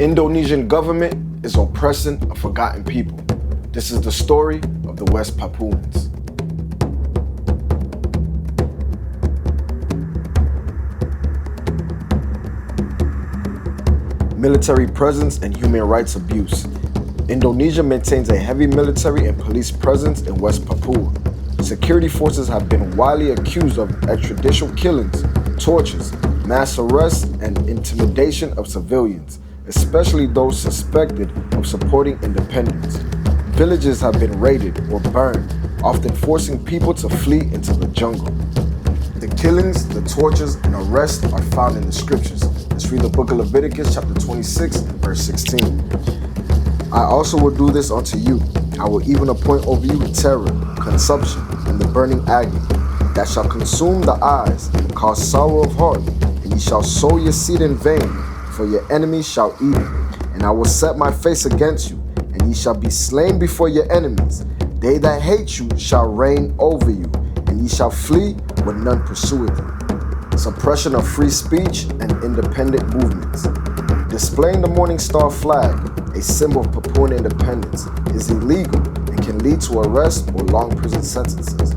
Indonesian government is oppressing a forgotten people. This is the story of the West Papuans. Military presence and human rights abuse. Indonesia maintains a heavy military and police presence in West Papua. Security forces have been widely accused of extrajudicial killings, tortures, mass arrests, and intimidation of civilians, especially those suspected of supporting independence. Villages have been raided or burned, often forcing people to flee into the jungle. The killings, the tortures, and arrests are found in the scriptures. Let's read the book of Leviticus chapter 26, verse 16. I also will do this unto you. I will even appoint over you terror, consumption, and the burning agony, that shall consume the eyes and cause sorrow of heart, and ye shall sow your seed in vain, for your enemies shall eat it. And I will set my face against you, and ye shall be slain before your enemies. They that hate you shall reign over you, and ye shall flee when none pursueth you. Suppression of free speech and independent movements. Displaying the Morning Star flag, a symbol of Papuan independence, is illegal and can lead to arrest or long prison sentences.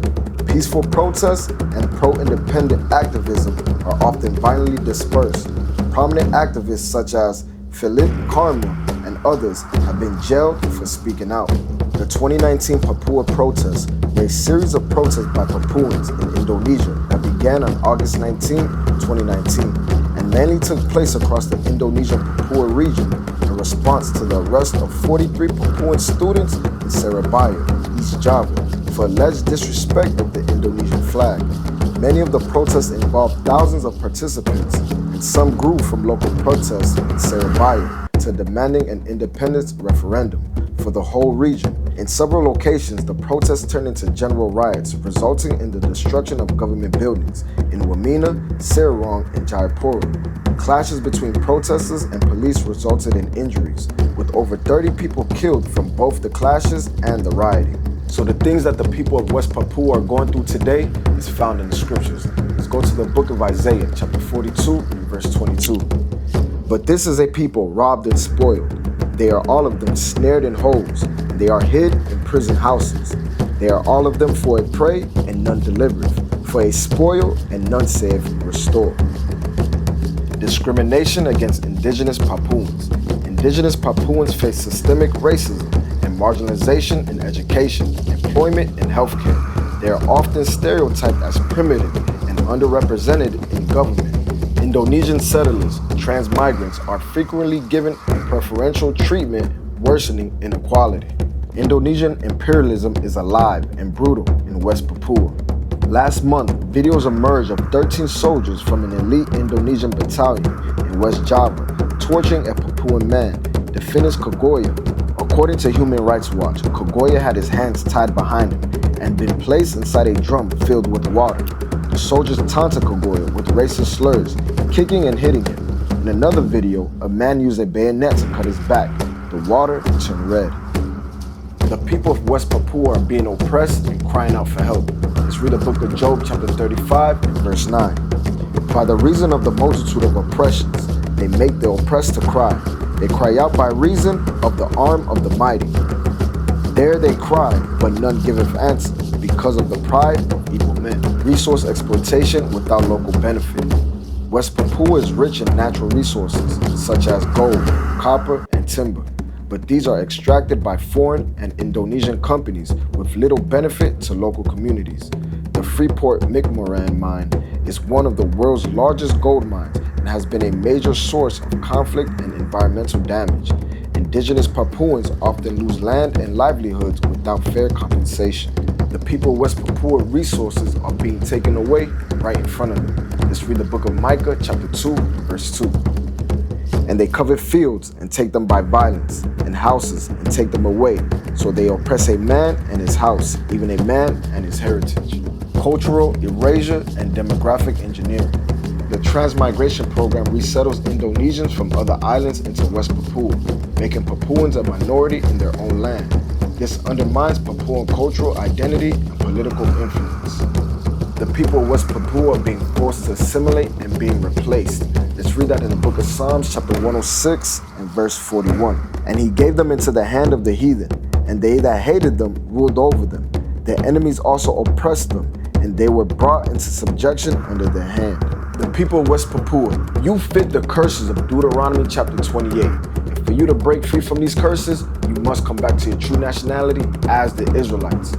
Peaceful protests and pro-independent activism are often violently dispersed. Prominent activists such as Philip Karma and others have been jailed for speaking out. The 2019 Papua protests were a series of protests by Papuans in Indonesia that began on August 19, 2019, and mainly took place across the Indonesian Papua region in response to the arrest of 43 Papuan students in Surabaya, East Java, for alleged disrespect of the Indonesian flag. Many of the protests involved thousands of participants, and some grew from local protests in Surabaya to demanding an independence referendum for the whole region. In several locations, the protests turned into general riots, resulting in the destruction of government buildings in Wamena, Serang, and Jayapura. Clashes between protesters and police resulted in injuries, with over 30 people killed from both the clashes and the rioting. So the things that the people of West Papua are going through today is found in the scriptures. Let's go to the book of Isaiah, chapter 42, verse 22. But this is a people robbed and spoiled. They are all of them snared in holes. They are hid in prison houses. They are all of them for a prey, and none delivereth, for a spoil, and none saith, restore. Discrimination against indigenous Papuans. Indigenous Papuans face systemic racism and marginalization in education, employment, and healthcare. They are often stereotyped as primitive and underrepresented in government. Indonesian settlers, trans migrants, are frequently given preferential treatment, worsening inequality. Indonesian imperialism is alive and brutal in West Papua. Last month, videos emerged of 13 soldiers from an elite Indonesian battalion in West Java torturing a Papuan man, the Finnish Kagoya. According to Human Rights Watch, Kagoya had his hands tied behind him and been placed inside a drum filled with water. The soldiers taunted Kagoya with racist slurs, kicking and hitting him. In another video, a man used a bayonet to cut his back. The water turned red. The people of West Papua are being oppressed and crying out for help. Let's read the book of Job, chapter 35, verse 9. By the reason of the multitude of oppressions, they make the oppressed to cry. They cry out by reason of the arm of the mighty. There they cry, but none giveth answer, because of the pride of evil men. Resource exploitation without local benefit. West Papua is rich in natural resources, such as gold, copper, and timber. But these are extracted by foreign and Indonesian companies with little benefit to local communities. The Freeport McMoran mine is one of the world's largest gold mines and has been a major source of conflict and environmental damage. Indigenous Papuans often lose land and livelihoods without fair compensation. The people of West Papua resources are being taken away right in front of them. Let's read the book of Micah, chapter 2, verse 2. And they covet fields and take them by violence, and houses and take them away. So they oppress a man and his house, even a man and his heritage. Cultural erasure and demographic engineering. The transmigration program resettles Indonesians from other islands into West Papua, making Papuans a minority in their own land. This undermines Papuan cultural identity and political influence. The people of West Papua are being forced to assimilate and being replaced. Let's read that in the book of Psalms, chapter 106 and verse 41. And he gave them into the hand of the heathen, and they that hated them ruled over them. Their enemies also oppressed them, and they were brought into subjection under their hand. The people of West Papua, you fit the curses of Deuteronomy chapter 28. And for you to break free from these curses, you must come back to your true nationality as the Israelites.